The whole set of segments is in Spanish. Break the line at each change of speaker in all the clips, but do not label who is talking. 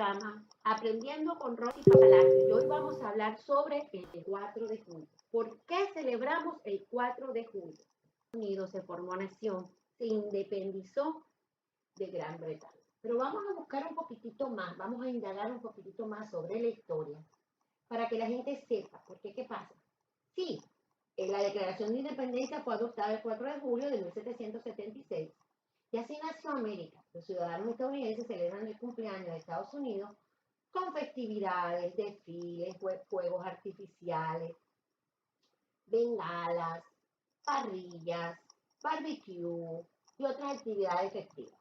programa Aprendiendo con Rosy Palacio y hoy vamos a hablar sobre el 4 de julio. ¿Por qué celebramos el 4 de julio? Estados Unidos se formó nación, se independizó de Gran Bretaña. Pero vamos a buscar un poquitito más, vamos a indagar un poquitito más sobre la historia para que la gente sepa, porque ¿qué pasa? Sí, la Declaración de Independencia fue adoptada el 4 de julio de 1776 y así nació América. Los ciudadanos estadounidenses celebran el cumpleaños de Estados Unidos con festividades, desfiles, fuegos artificiales, bengalas, parrillas, barbecue y otras actividades festivas.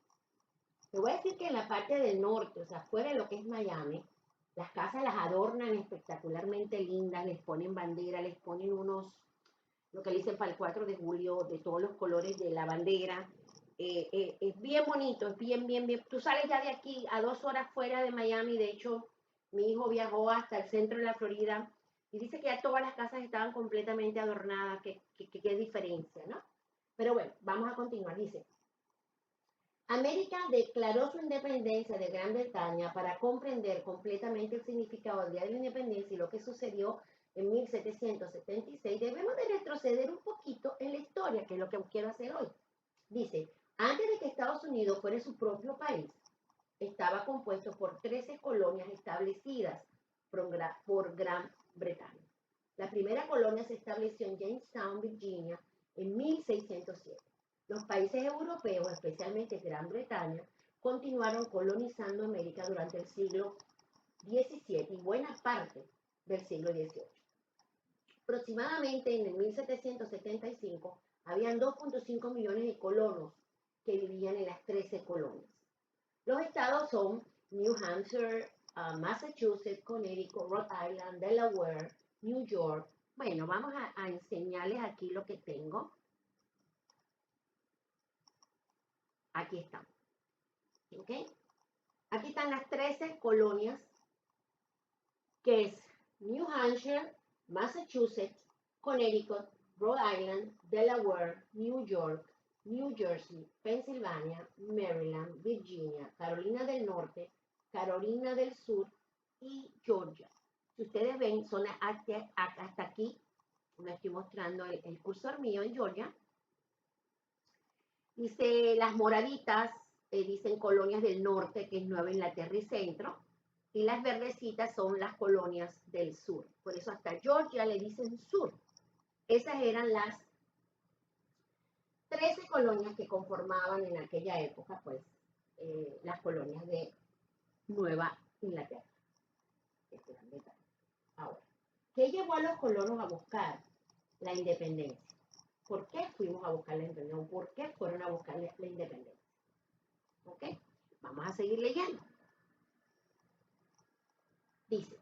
Te voy a decir que en la parte del norte, o sea, fuera de lo que es Miami, las casas las adornan espectacularmente lindas, les ponen bandera, les ponen lo que le dicen para el 4 de julio, de todos los colores de la bandera. Es bien bonito, es bien. Tú sales ya de aquí a 2 horas fuera de Miami. De hecho, mi hijo viajó hasta el centro de la Florida y dice que ya todas las casas estaban completamente adornadas. Qué diferencia, ¿no? Pero bueno, vamos a continuar. Dice, América declaró su independencia de Gran Bretaña. Para comprender completamente el significado del Día de la Independencia y lo que sucedió en 1776, debemos de retroceder un poquito en la historia, que es lo que quiero hacer hoy. Dice, antes de que Estados Unidos fuera su propio país, estaba compuesto por 13 colonias establecidas por Gran Bretaña. La primera colonia se estableció en Jamestown, Virginia, en 1607. Los países europeos, especialmente Gran Bretaña, continuaron colonizando América durante el siglo XVII y buena parte del siglo XVIII. Aproximadamente en el 1775 habían 2.5 millones de colonos que vivían en las 13 colonias. Los estados son New Hampshire, Massachusetts, Connecticut, Rhode Island, Delaware, New York. Bueno, vamos a enseñarles aquí lo que tengo. Aquí están. ¿Ok? Aquí están las 13 colonias, que es New Hampshire, Massachusetts, Connecticut, Rhode Island, Delaware, New York, New Jersey, Pensilvania, Maryland, Virginia, Carolina del Norte, Carolina del Sur y Georgia. Si ustedes ven, son hasta aquí, me estoy mostrando el cursor mío en Georgia. Dice las moraditas, dicen colonias del norte, que es Nueva Inglaterra y Centro. Y las verdecitas son las colonias del sur. Por eso hasta Georgia le dicen sur. Esas eran las 13 colonias que conformaban en aquella época, pues, las colonias de Nueva Inglaterra. Ahora, ¿qué llevó a los colonos a buscar la independencia? ¿Por qué fuimos a buscar la independencia? ¿Por qué fueron a buscar la independencia? ¿Ok? Vamos a seguir leyendo. Dice,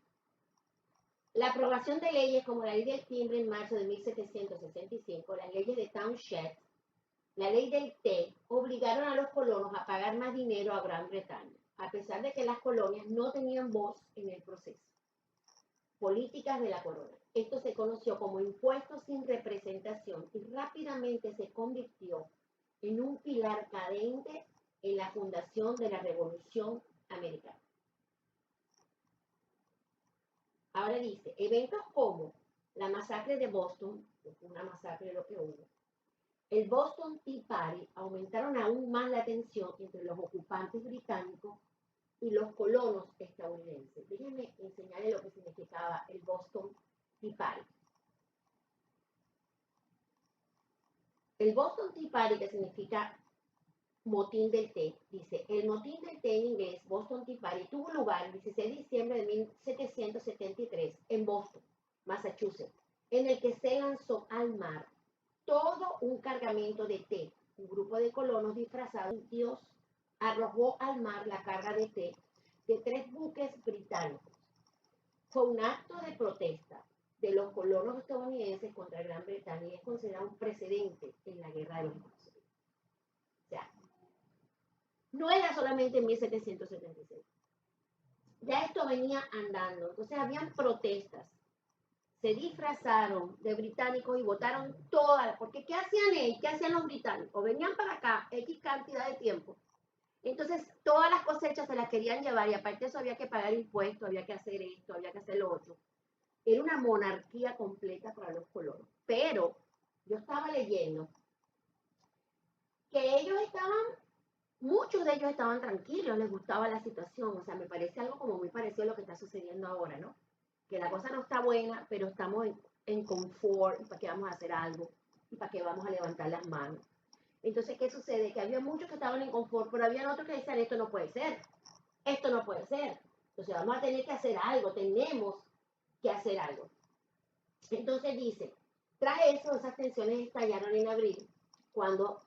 la aprobación de leyes como la ley del timbre en marzo de 1765, las leyes de Townshend, la ley del té, obligaron a los colonos a pagar más dinero a Gran Bretaña, a pesar de que las colonias no tenían voz en el proceso. Políticas de la corona. Esto se conoció como impuestos sin representación y rápidamente se convirtió en un pilar cadente en la fundación de la Revolución Americana. Ahora dice, eventos como la masacre de Boston, una masacre de lo que hubo, el Boston Tea Party aumentaron aún más la tensión entre los ocupantes británicos y los colonos estadounidenses. Déjenme enseñarles lo que significaba el Boston Tea Party. El Boston Tea Party, que significa motín del té, dice, el motín del té en inglés, Boston Tea Party, tuvo lugar el 16 de diciembre de 1773 en Boston, Massachusetts, en el que se lanzó al mar todo un cargamento de té. Un grupo de colonos disfrazados de indios arrojó al mar la carga de té de 3 buques británicos. Fue un acto de protesta de los colonos estadounidenses contra Gran Bretaña y es considerado un precedente en la guerra de los Estados Unidos. O sea, no era solamente en 1776. Ya esto venía andando. Entonces habían protestas. Se disfrazaron de británicos y votaron todas, porque ¿qué hacían ellos? ¿Qué hacían los británicos? Venían para acá X cantidad de tiempo Entonces, todas las cosechas se las querían llevar y aparte de eso había que pagar impuestos, había que hacer esto, había que hacer lo otro. Era una monarquía completa para los colonos. Pero yo estaba leyendo que ellos estaban, muchos de ellos estaban tranquilos, les gustaba la situación. O sea, me parece algo como muy parecido a lo que está sucediendo ahora, ¿no? Que la cosa no está buena, pero estamos en confort, y para qué vamos a hacer algo, y para qué vamos a levantar las manos. Entonces, ¿qué sucede? Que había muchos que estaban en confort, pero había otros que decían, esto no puede ser, esto no puede ser. Entonces, vamos a tener que hacer algo, tenemos que hacer algo. Entonces dice, tras eso, esas tensiones estallaron en abril, cuando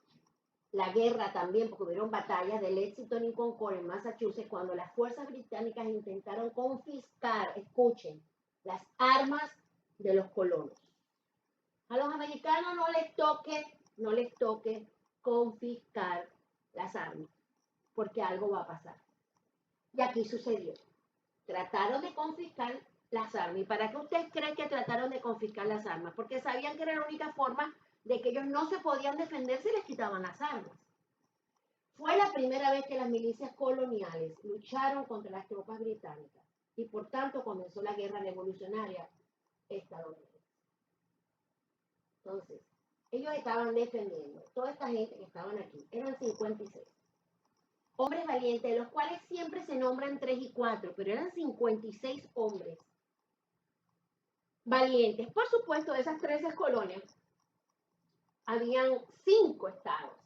la guerra también, porque hubieron batallas del Lexington y Concord en Massachusetts, cuando las fuerzas británicas intentaron confiscar, escuchen, las armas de los colonos. A los americanos no les toque confiscar las armas, porque algo va a pasar. Y aquí sucedió. Trataron de confiscar las armas. ¿Y para qué ustedes creen que trataron de confiscar las armas? Porque sabían que era la única forma de que ellos no se podían defender si les quitaban las armas. Fue la primera vez que las milicias coloniales lucharon contra las tropas británicas y por tanto comenzó la guerra revolucionaria estadounidense. Entonces, ellos estaban defendiendo, toda esta gente que estaban aquí, eran 56 hombres valientes, de los cuales siempre se nombran 3 y 4, pero eran 56 hombres valientes. Por supuesto, de esas 13 colonias, habían 5 estados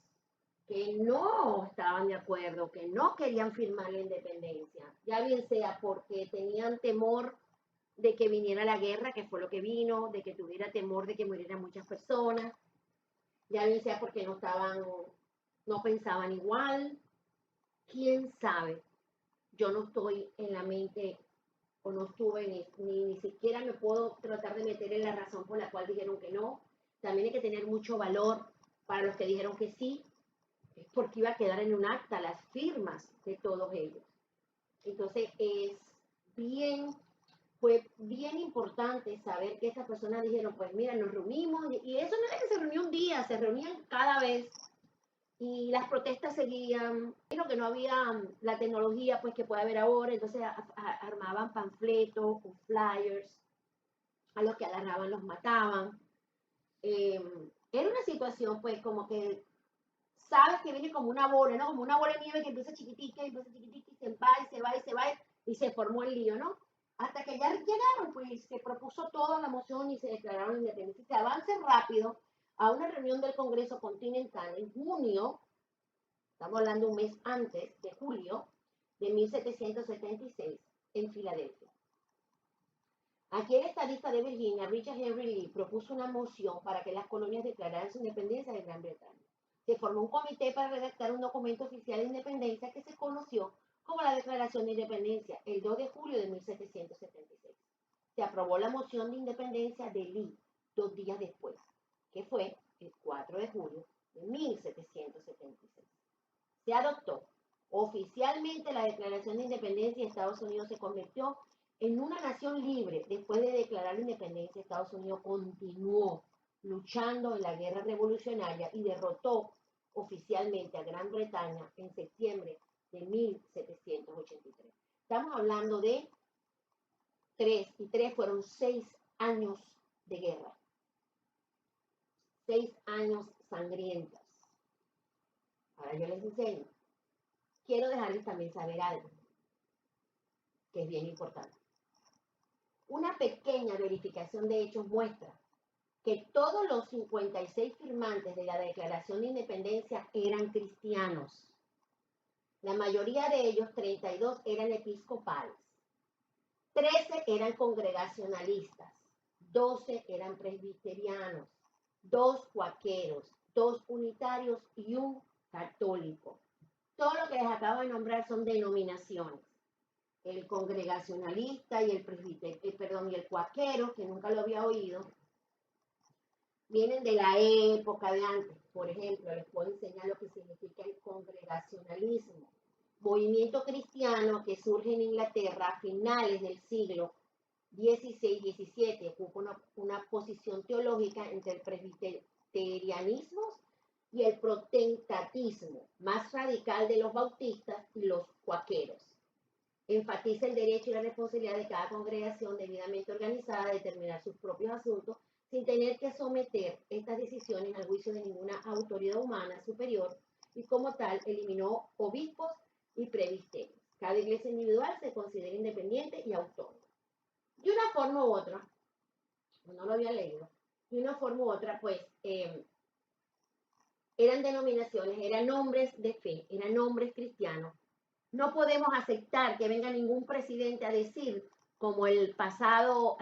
que no estaban de acuerdo, que no querían firmar la independencia, ya bien sea porque tenían temor de que viniera la guerra, que fue lo que vino, de que tuviera temor de que murieran muchas personas, ya bien sea porque no pensaban igual, quién sabe. Yo no estoy en la mente o no estuve ni siquiera me puedo tratar de meter en la razón por la cual dijeron que no. También hay que tener mucho valor para los que dijeron que sí, porque iba a quedar en un acta las firmas de todos ellos. Entonces fue bien importante saber que esas personas dijeron, pues mira, nos reunimos, y eso no era que se reunió un día, se reunían cada vez, y las protestas seguían, pero que no había la tecnología pues que puede haber ahora, entonces armaban panfletos o flyers, a los que agarraban los mataban. Era una situación pues como que sabes que viene como una bola, ¿no? Como una bola de nieve que empieza chiquitica, y se va y se va y se va y se formó el lío, ¿no? Hasta que ya llegaron, pues se propuso toda la moción y se declararon independencia. Se avance rápido a una reunión del Congreso Continental en junio, estamos hablando un mes antes de julio de 1776, en Filadelfia. Aquí el estadista de Virginia, Richard Henry Lee, propuso una moción para que las colonias declararan su independencia de Gran Bretaña. Se formó un comité para redactar un documento oficial de independencia que se conoció como la Declaración de Independencia el 2 de julio de 1776. Se aprobó la moción de independencia de Lee 2 días después, que fue el 4 de julio de 1776. Se adoptó oficialmente la Declaración de Independencia y Estados Unidos se convirtió en una nación libre. Después de declarar la independencia, Estados Unidos continuó luchando en la guerra revolucionaria y derrotó oficialmente a Gran Bretaña en septiembre de 1783. Estamos hablando de 3 fueron 6 años de guerra. 6 años sangrientos. Ahora yo les enseño. Quiero dejarles también saber algo que es bien importante. Una pequeña verificación de hechos muestra que todos los 56 firmantes de la Declaración de Independencia eran cristianos. La mayoría de ellos, 32, eran episcopales. 13 eran congregacionalistas. 12 eran presbiterianos. 2 cuáqueros. 2 unitarios y 1 católico. Todo lo que les acabo de nombrar son denominaciones. El congregacionalista y y el cuáquero, que nunca lo había oído, vienen de la época de antes. Por ejemplo, les puedo enseñar lo que significa el congregacionalismo. Movimiento cristiano que surge en Inglaterra a finales del siglo XVI-XVII, ocupa una posición teológica entre el presbiterianismo y el protestantismo más radical de los bautistas y los cuáqueros. Enfatiza el derecho y la responsabilidad de cada congregación debidamente organizada a determinar sus propios asuntos sin tener que someter estas decisiones al juicio de ninguna autoridad humana superior, y como tal eliminó obispos y presbíteros. Cada iglesia individual se considera independiente y autónoma. De una forma u otra, no lo había leído, de una forma u otra, pues eran denominaciones, eran nombres de fe, eran nombres cristianos. No podemos aceptar que venga ningún presidente a decir, como el pasado,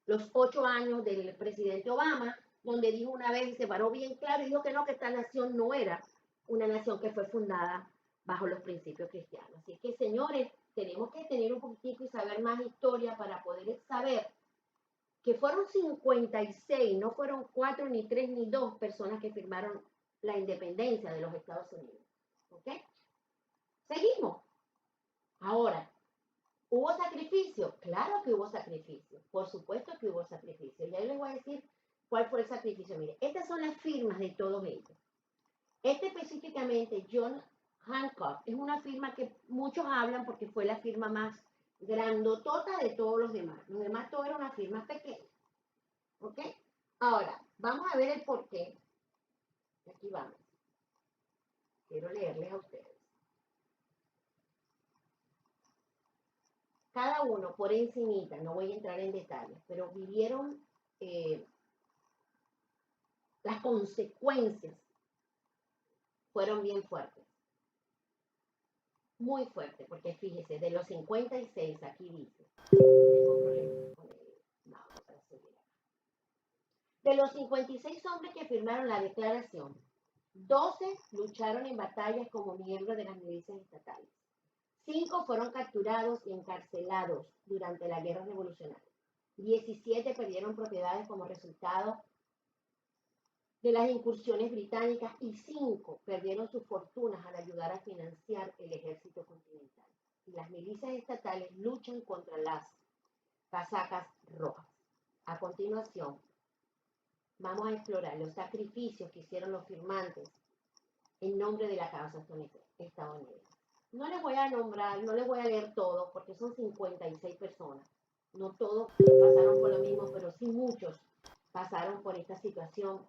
los 8 años del presidente Obama, donde dijo una vez y se paró bien claro y dijo que no, que esta nación no era una nación que fue fundada bajo los principios cristianos. Así que, señores, tenemos que tener un poquitico y saber más historia para poder saber que fueron 56, no fueron 4, ni 3, ni 2 personas que firmaron la independencia de los Estados Unidos. ¿Ok? Seguimos. Ahora, ¿hubo sacrificio? Claro que hubo sacrificio. Por supuesto que hubo sacrificio. Ya les voy a decir cuál fue el sacrificio. Mire, estas son las firmas de todos ellos. Este específicamente, John Hancock, es una firma que muchos hablan porque fue la firma más grandotota de todos los demás. Los demás todo era una firma pequeña. ¿Ok? Ahora, vamos a ver el porqué. Aquí vamos. Quiero leerles a ustedes. Cada uno por encimita, no voy a entrar en detalles, pero vivieron las consecuencias, fueron bien fuertes, muy fuertes, porque fíjese, de los 56, aquí dice, tengo problemas con el mouse para subir acá. De los 56 hombres que firmaron la declaración, 12 lucharon en batallas como miembros de las milicias estatales. 5 fueron capturados y encarcelados durante la guerra revolucionaria. 17 perdieron propiedades como resultado de las incursiones británicas y 5 perdieron sus fortunas al ayudar a financiar el ejército continental. Y las milicias estatales luchan contra las casacas rojas. A continuación, vamos a explorar los sacrificios que hicieron los firmantes en nombre de la causa estadounidense. No les voy a nombrar, no les voy a leer todos porque son 56 personas. No todos pasaron por lo mismo, pero sí muchos pasaron por esta situación.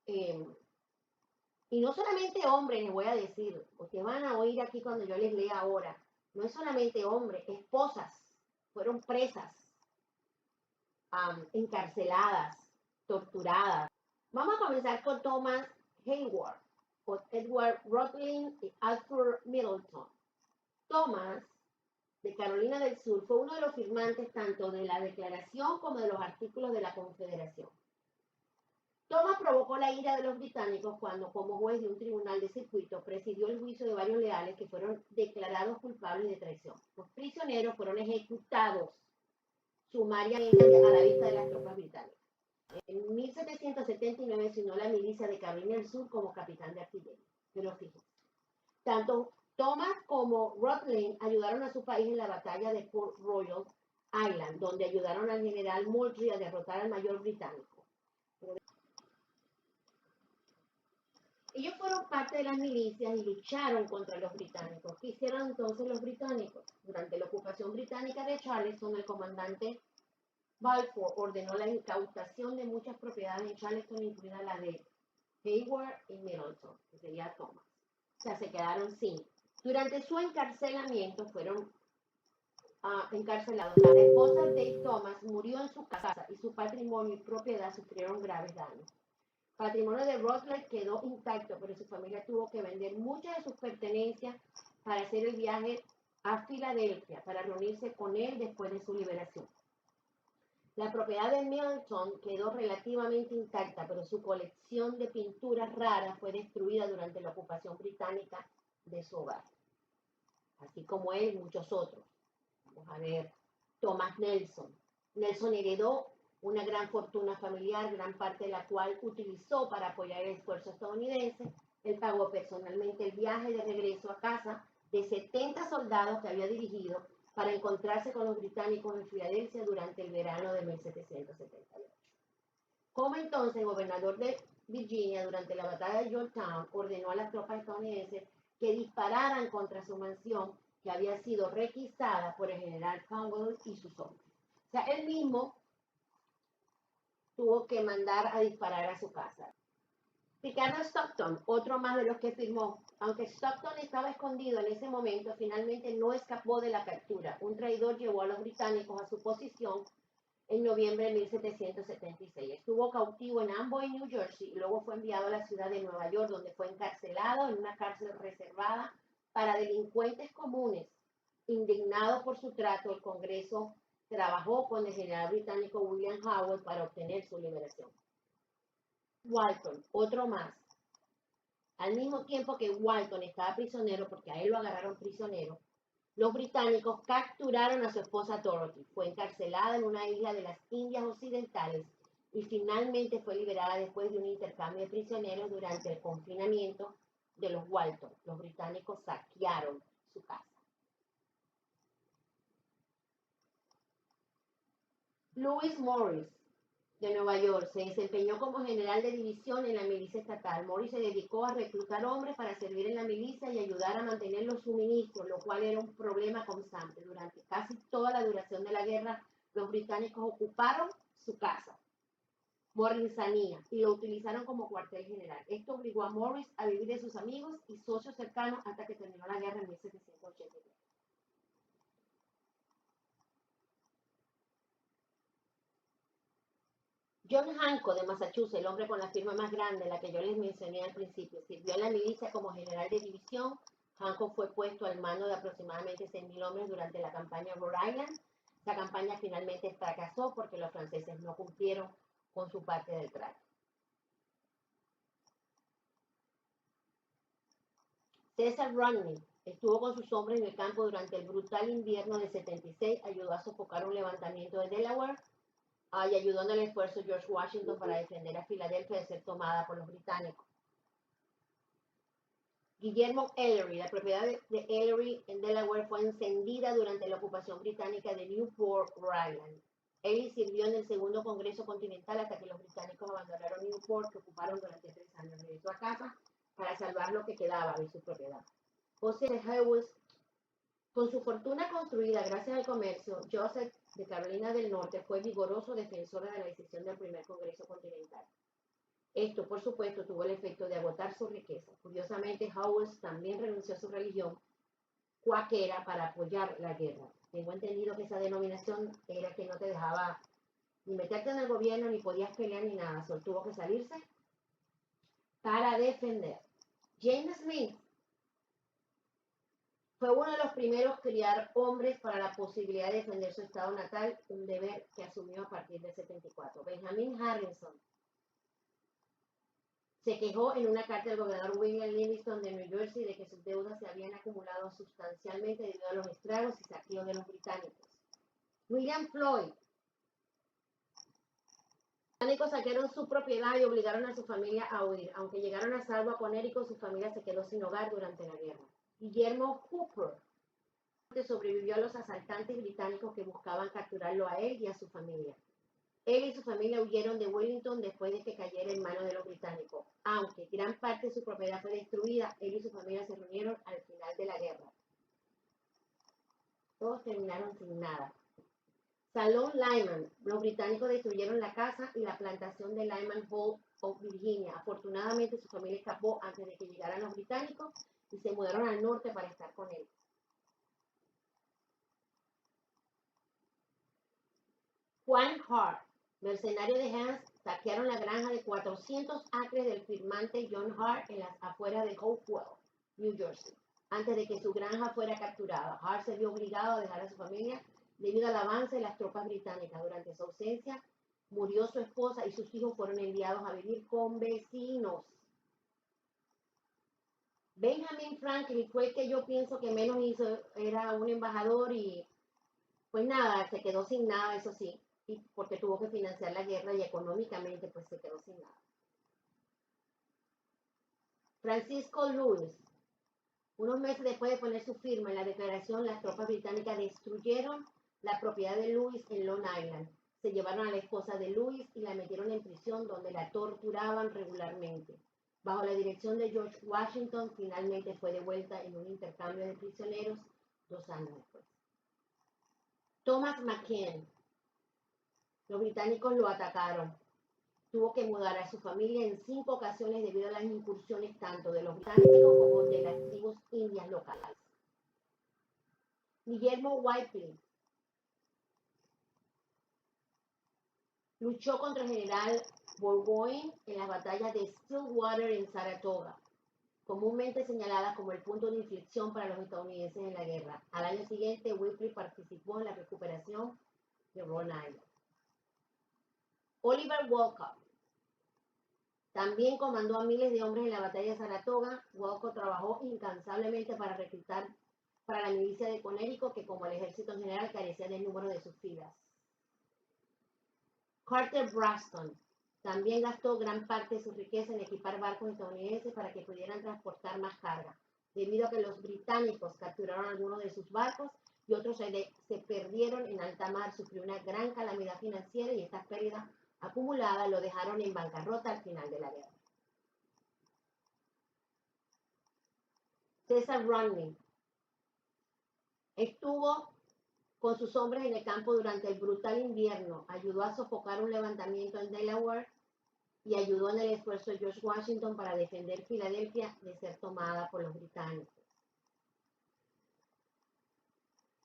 Y no solamente hombres, les voy a decir, ustedes van a oír aquí cuando yo les lea ahora, no es solamente hombres, esposas fueron presas, encarceladas, torturadas. Vamos a comenzar con Thomas Hayward, con Edward Rutledge y Arthur Middleton. Thomas, de Carolina del Sur, fue uno de los firmantes tanto de la Declaración como de los artículos de la Confederación. Thomas provocó la ira de los británicos cuando, como juez de un tribunal de circuito, presidió el juicio de varios leales que fueron declarados culpables de traición. Los prisioneros fueron ejecutados sumariamente a la vista de las tropas británicas. En 1779 se unió la milicia de Carolina del Sur como capitán de artillería. Pero fíjense, tanto Thomas como Rutledge ayudaron a su país en la batalla de Port Royal Island, donde ayudaron al general Moultrie a derrotar al mayor británico. Ellos fueron parte de las milicias y lucharon contra los británicos. ¿Qué hicieron entonces los británicos? Durante la ocupación británica de Charleston, el comandante Balfour ordenó la incautación de muchas propiedades en Charleston, incluida la de Hayward y Middleton, que sería Thomas. O sea, se quedaron sin. Durante su encarcelamiento fueron encarcelados. La esposa de Thomas murió en su casa y su patrimonio y propiedad sufrieron graves daños. El patrimonio de Rutledge quedó intacto, pero su familia tuvo que vender muchas de sus pertenencias para hacer el viaje a Filadelfia, para reunirse con él después de su liberación. La propiedad de Middleton quedó relativamente intacta, pero su colección de pinturas raras fue destruida durante la ocupación británica de su hogar. Así como él y muchos otros. Vamos a ver, Thomas Nelson. Nelson heredó una gran fortuna familiar, gran parte de la cual utilizó para apoyar el esfuerzo estadounidense. Él pagó personalmente el viaje de regreso a casa de 70 soldados que había dirigido para encontrarse con los británicos en Filadelfia durante el verano de 1778. Como entonces gobernador de Virginia, durante la batalla de Yorktown, ordenó a las tropas estadounidenses que dispararan contra su mansión, que había sido requisada por el general Cromwell y sus hombres. O sea, él mismo tuvo que mandar a disparar a su casa. Ricardo Stockton, otro más de los que firmó. Aunque Stockton estaba escondido en ese momento, finalmente no escapó de la captura. Un traidor llevó a los británicos a su posición en noviembre de 1776. Estuvo cautivo en Amboy, New Jersey, y luego fue enviado a la ciudad de Nueva York, donde fue encarcelado en una cárcel reservada para delincuentes comunes. Indignado por su trato, el Congreso trabajó con el general británico William Howard para obtener su liberación. Walton, otro más. Al mismo tiempo que Walton estaba prisionero, porque a él lo agarraron prisionero, los británicos capturaron a su esposa Dorothy. Fue encarcelada en una isla de las Indias Occidentales y finalmente fue liberada después de un intercambio de prisioneros durante el confinamiento de los Walton. Los británicos saquearon su casa. Lewis Morris, de Nueva York, se desempeñó como general de división en la milicia estatal. Morris se dedicó a reclutar hombres para servir en la milicia y ayudar a mantener los suministros, lo cual era un problema constante. Durante casi toda la duración de la guerra, los británicos ocuparon su casa, Morrisania, y lo utilizaron como cuartel general. Esto obligó a Morris a vivir de sus amigos y socios cercanos hasta que terminó la guerra en 1783. John Hancock de Massachusetts, el hombre con la firma más grande, la que yo les mencioné al principio, sirvió en la milicia como general de división. Hancock fue puesto al mando de aproximadamente 6.000 hombres durante la campaña Rhode Island. Esta campaña finalmente fracasó porque los franceses no cumplieron con su parte del trato. Cesar Rodney estuvo con sus hombres en el campo durante el brutal invierno de 76, ayudó a sofocar un levantamiento de Delaware y ayudó en el esfuerzo George Washington para defender a Filadelfia de ser tomada por los británicos. Guillermo Ellery, la propiedad de Ellery en Delaware fue encendida durante la ocupación británica de Newport, Rhode Island. Ellery sirvió en el segundo Congreso Continental hasta que los británicos abandonaron Newport, que ocuparon durante 3 años. Regresó a casa para salvar lo que quedaba de su propiedad. Joseph Hewes, con su fortuna construida gracias al comercio, Joseph de Carolina del Norte fue vigoroso defensor de la decisión del primer Congreso Continental. Esto, por supuesto, tuvo el efecto de agotar su riqueza. Curiosamente, Howes también renunció a su religión cuáquera para apoyar la guerra. Tengo entendido que esa denominación era que no te dejaba ni meterte en el gobierno, ni podías pelear, ni nada. Solo tuvo que salirse para defender. James Smith fue uno de los primeros criar hombres para la posibilidad de defender su estado natal, un deber que asumió a partir del 74. Benjamin Harrison se quejó en una carta del gobernador William Livingston de New Jersey de que sus deudas se habían acumulado sustancialmente debido a los estragos y saqueos de los británicos. William Floyd. Los británicos saquearon su propiedad y obligaron a su familia a huir. Aunque llegaron a salvo a Connecticut, su familia se quedó sin hogar durante la guerra. Guillermo Hooper sobrevivió a los asaltantes británicos que buscaban capturarlo a él y a su familia. Él y su familia huyeron de Wellington después de que cayera en manos de los británicos. Aunque gran parte de su propiedad fue destruida, él y su familia se reunieron al final de la guerra. Todos terminaron sin nada. Salón Lyman. Los británicos destruyeron la casa y la plantación de Lyman Hall of Virginia. Afortunadamente su familia escapó antes de que llegaran los británicos y se mudaron al norte para estar con él. Juan Hart, mercenario de Hans, saquearon la granja de 400 acres del firmante John Hart en las afueras de Hopewell, New Jersey. Antes de que su granja fuera capturada, Hart se vio obligado a dejar a su familia debido al avance de las tropas británicas. Durante su ausencia, murió su esposa y sus hijos fueron enviados a vivir con vecinos. Benjamin Franklin fue el que yo pienso que menos hizo, era un embajador y pues nada, se quedó sin nada, eso sí, y porque tuvo que financiar la guerra y económicamente pues se quedó sin nada. Francisco Lewis, unos meses después de poner su firma en la declaración, las tropas británicas destruyeron la propiedad de Lewis en Long Island. se llevaron a la esposa de Louis y la metieron en prisión donde la torturaban regularmente. Bajo la dirección de George Washington, finalmente fue devuelta en un intercambio de prisioneros 2 años después. Thomas McKean. Los británicos lo atacaron. Tuvo que mudar a su familia en 5 ocasiones debido a las incursiones tanto de los británicos como de las tribus indias locales. Guillermo Whiteley luchó contra el general Burgoyne en las batallas de Stillwater en Saratoga, comúnmente señaladas como el punto de inflexión para los estadounidenses en la guerra. Al año siguiente, Whiteley participó en la recuperación de Rhode Island. Oliver Wolcott también comandó a miles de hombres en la batalla de Saratoga. Wolcott trabajó incansablemente para reclutar para la milicia de Connecticut, que como el ejército en general carecía del número de sus filas. Carter Braxton también gastó gran parte de su riqueza en equipar barcos estadounidenses para que pudieran transportar más carga, debido a que los británicos capturaron algunos de sus barcos y otros se perdieron en alta mar. Sufrió una gran calamidad financiera y estas pérdidas acumuladas lo dejaron en bancarrota al final de la guerra. Cesar Rodney estuvo con sus hombres en el campo durante el brutal invierno, ayudó a sofocar un levantamiento en Delaware y ayudó en el esfuerzo de George Washington para defender Filadelfia de ser tomada por los británicos.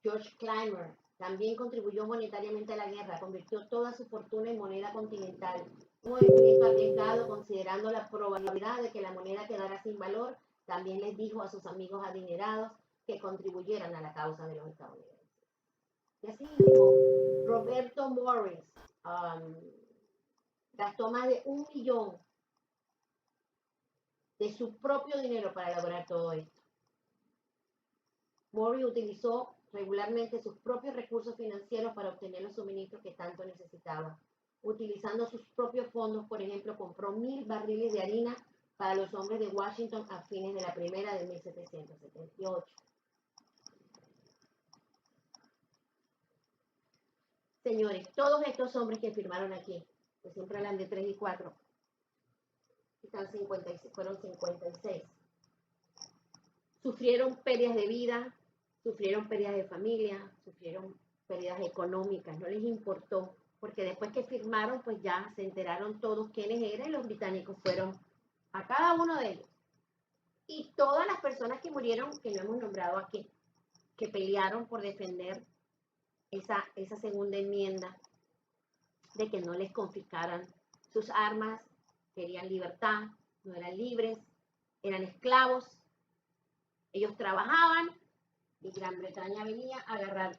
George Clymer también contribuyó monetariamente a la guerra, convirtió toda su fortuna en moneda continental, un movimiento arriesgado considerando la probabilidad de que la moneda quedara sin valor. También les dijo a sus amigos adinerados que contribuyeran a la causa de los estadounidenses. Y así mismo, Roberto Morris gastó más de $1 millón de su propio dinero para lograr todo esto. Morris utilizó regularmente sus propios recursos financieros para obtener los suministros que tanto necesitaba. Utilizando sus propios fondos, por ejemplo, compró 1,000 barriles de harina para los hombres de Washington a fines de la primera de 1778. Señores, todos estos hombres que firmaron aquí, que siempre hablan de 3 y 4, fueron 56. Sufrieron pérdidas de vida, sufrieron pérdidas de familia, sufrieron pérdidas económicas, no les importó, porque después que firmaron, pues ya se enteraron todos quiénes eran y los británicos fueron a cada uno de ellos. Y todas las personas que murieron, que no hemos nombrado aquí, que pelearon por defender esa segunda enmienda de que no les confiscaran sus armas, querían libertad, no eran libres, eran esclavos, ellos trabajaban y Gran Bretaña venía a agarrar,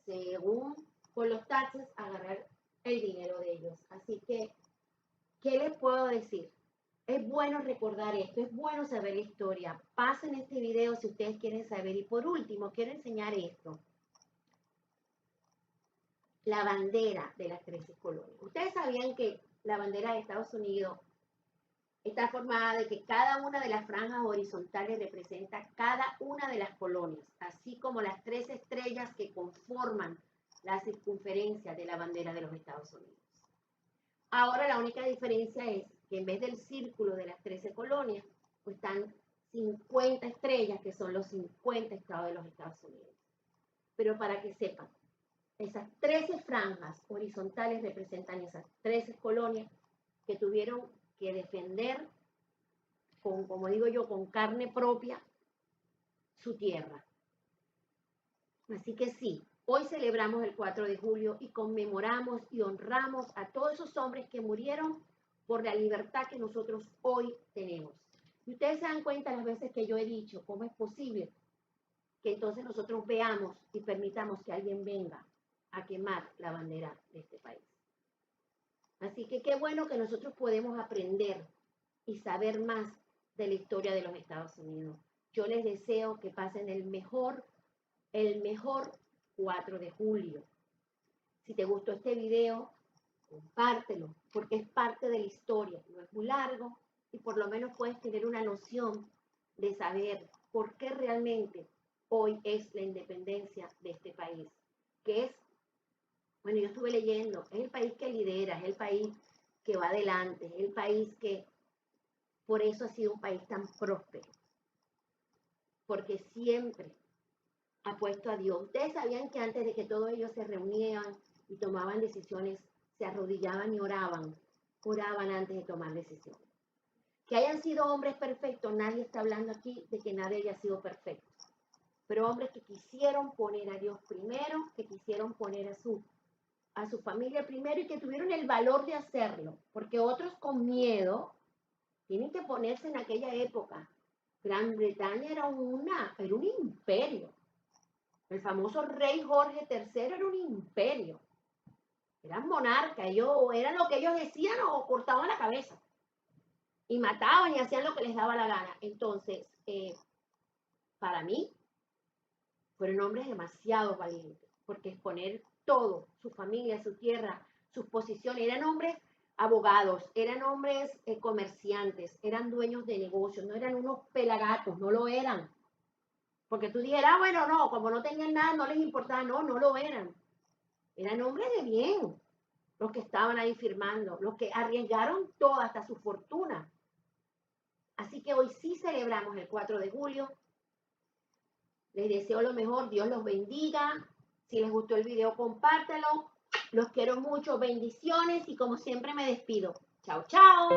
según con los taxes, a agarrar el dinero de ellos. Así que, ¿qué les puedo decir? Es bueno recordar esto, es bueno saber la historia. Pasen este video si ustedes quieren saber. Y por último, quiero enseñar esto. La bandera de las 13 colonias. Ustedes sabían que la bandera de Estados Unidos está formada de que cada una de las franjas horizontales representa cada una de las colonias, así como las 13 estrellas que conforman la circunferencia de la bandera de los Estados Unidos. Ahora la única diferencia es que en vez del círculo de las 13 colonias, pues están 50 estrellas, que son los 50 estados de los Estados Unidos. Pero para que sepan, esas 13 franjas horizontales representan esas 13 colonias que tuvieron que defender, como digo yo, con carne propia, su tierra. Así que sí, hoy celebramos el 4 de julio y conmemoramos y honramos a todos esos hombres que murieron por la libertad que nosotros hoy tenemos. Y ustedes se dan cuenta las veces que yo he dicho, ¿cómo es posible que entonces nosotros veamos y permitamos que alguien venga a quemar la bandera de este país? Así que qué bueno que nosotros podemos aprender y saber más de la historia de los Estados Unidos. Yo les deseo que pasen el mejor 4 de julio. Si te gustó este video, compártelo, porque es parte de la historia. No es muy largo y por lo menos puedes tener una noción de saber por qué realmente hoy es la independencia de este país, que es Bueno, yo estuve leyendo, es el país que lidera, es el país que va adelante, es el país que por eso ha sido un país tan próspero, porque siempre ha puesto a Dios. Ustedes sabían que antes de que todos ellos se reunían y tomaban decisiones, se arrodillaban y oraban antes de tomar decisiones. Que hayan sido hombres perfectos, nadie está hablando aquí de que nadie haya sido perfecto, pero hombres que quisieron poner a Dios primero, que quisieron poner a su familia primero y que tuvieron el valor de hacerlo, porque otros con miedo tienen que ponerse en aquella época. Gran Bretaña era un imperio. El famoso rey Jorge III era un imperio. Eran monarcas, ellos eran lo que ellos decían o cortaban la cabeza. Y mataban y hacían lo que les daba la gana. Entonces, para mí, fueron hombres demasiado valientes, porque exponer todo, su familia, su tierra, sus posiciones, eran hombres abogados, eran hombres comerciantes, eran dueños de negocios, no eran unos pelagatos, no lo eran. Porque tú dijeras, ah, bueno, no, como no tenían nada, no les importaba, no, no lo eran. Eran hombres de bien, los que estaban ahí firmando, los que arriesgaron todo, hasta su fortuna. Así que hoy sí celebramos el 4 de julio. Les deseo lo mejor, Dios los bendiga. Si les gustó el video, compártelo. Los quiero mucho, bendiciones y como siempre me despido. Chao, chao.